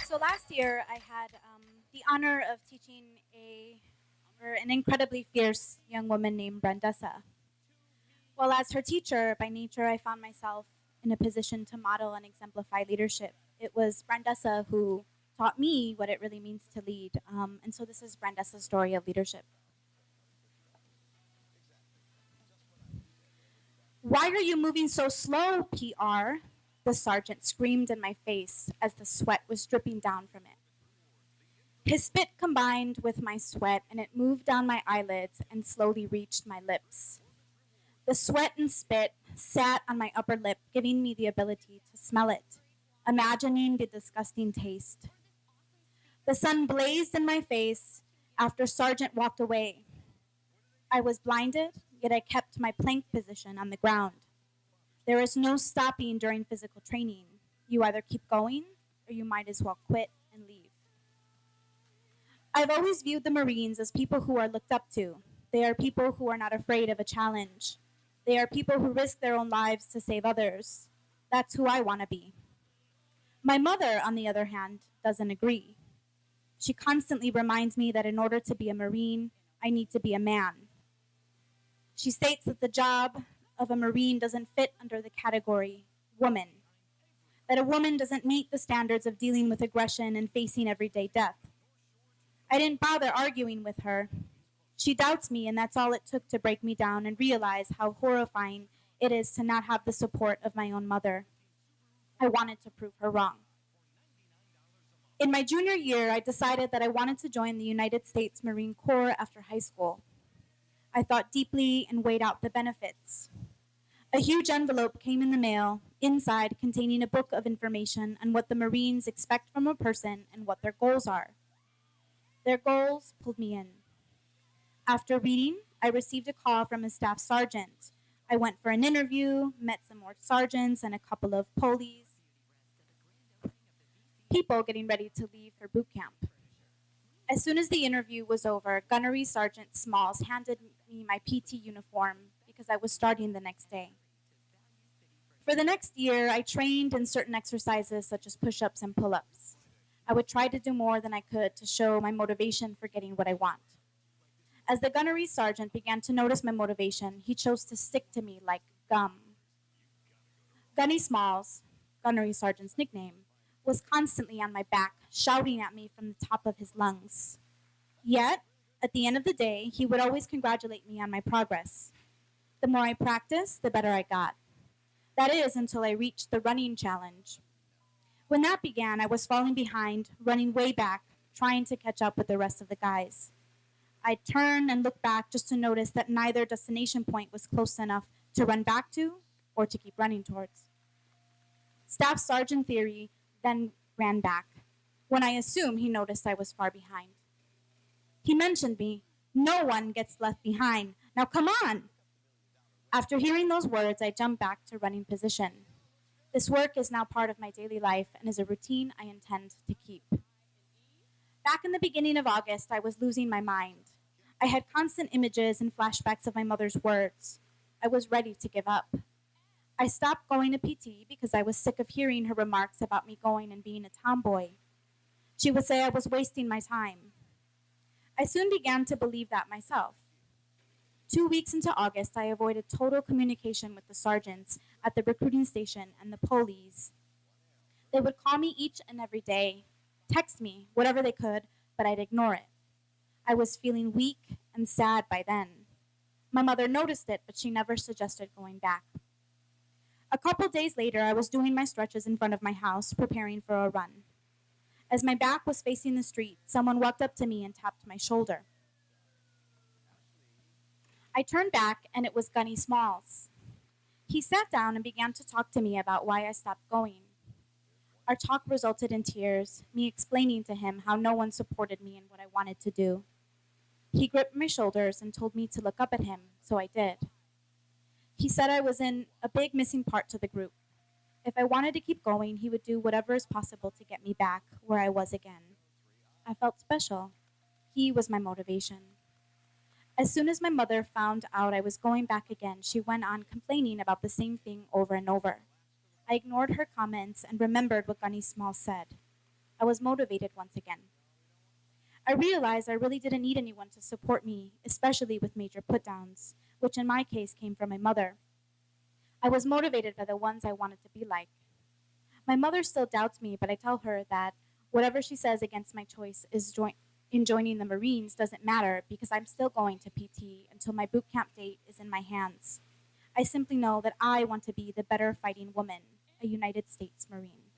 So last year, I had the honor of teaching an incredibly fierce young woman named Brandessa. Well, as her teacher, by nature, I found myself in a position to model and exemplify leadership. It was Brandessa who taught me what it really means to lead. And so this is Brandessa's story of leadership. Why are you moving so slow, PR? The sergeant screamed in my face as the sweat was dripping down from it. His spit combined with my sweat, and it moved down my eyelids and slowly reached my lips. The sweat and spit sat on my upper lip, giving me the ability to smell it, imagining the disgusting taste. The sun blazed in my face after Sergeant walked away. I was blinded, yet I kept my plank position on the ground. There is no stopping during physical training. You either keep going or you might as well quit and leave. I've always viewed the Marines as people who are looked up to. They are people who are not afraid of a challenge. They are people who risk their own lives to save others. That's who I want to be. My mother, on the other hand, doesn't agree. She constantly reminds me that in order to be a Marine, I need to be a man. She states that the job of a Marine doesn't fit under the category woman, that a woman doesn't meet the standards of dealing with aggression and facing everyday death. I didn't bother arguing with her. She doubts me, and that's all it took to break me down and realize how horrifying it is to not have the support of my own mother. I wanted to prove her wrong. In my junior year, I decided that I wanted to join the United States Marine Corps after high school. I thought deeply and weighed out the benefits. A huge envelope came in the mail, inside containing a book of information on what the Marines expect from a person and what their goals are. Their goals pulled me in. After reading, I received a call from a staff sergeant. I went for an interview, met some more sergeants and a couple of police, people getting ready to leave for boot camp. As soon as the interview was over, Gunnery Sergeant Smalls handed me my PT uniform because I was starting the next day. For the next year, I trained in certain exercises such as push-ups and pull-ups. I would try to do more than I could to show my motivation for getting what I want. As the gunnery sergeant began to notice my motivation, he chose to stick to me like gum. Gunny Smalls, gunnery sergeant's nickname, was constantly on my back, shouting at me from the top of his lungs. Yet, at the end of the day, he would always congratulate me on my progress. The more I practiced, the better I got. That is, until I reached the running challenge. When that began, I was falling behind, running way back, trying to catch up with the rest of the guys. I'd turn and look back just to notice that neither destination point was close enough to run back to or to keep running towards. Staff Sergeant Theory then ran back, when I assumed he noticed I was far behind. He mentioned me. No one gets left behind. Now come on! After hearing those words, I jumped back to running position. This work is now part of my daily life and is a routine I intend to keep. Back in the beginning of August, I was losing my mind. I had constant images and flashbacks of my mother's words. I was ready to give up. I stopped going to PT because I was sick of hearing her remarks about me going and being a tomboy. She would say I was wasting my time. I soon began to believe that myself. 2 weeks into August, I avoided total communication with the sergeants at the recruiting station and the police. They would call me each and every day, text me, whatever they could, but I'd ignore it. I was feeling weak and sad by then. My mother noticed it, but she never suggested going back. A couple days later, I was doing my stretches in front of my house, preparing for a run. As my back was facing the street, someone walked up to me and tapped my shoulder. I turned back, and it was Gunny Smalls. He sat down and began to talk to me about why I stopped going. Our talk resulted in tears, me explaining to him how no one supported me in what I wanted to do. He gripped my shoulders and told me to look up at him, so I did. He said I was in a big missing part to the group. If I wanted to keep going, he would do whatever is possible to get me back where I was again. I felt special. He was my motivation. As soon as my mother found out I was going back again, she went on complaining about the same thing over and over. I ignored her comments and remembered what Gunny Small said. I was motivated once again. I realized I really didn't need anyone to support me, especially with major putdowns, which in my case came from my mother. I was motivated by the ones I wanted to be like. My mother still doubts me, but I tell her that whatever she says against my choice in joining the Marines doesn't matter because I'm still going to PT until my boot camp date is in my hands. I simply know that I want to be the better fighting woman, a United States Marine.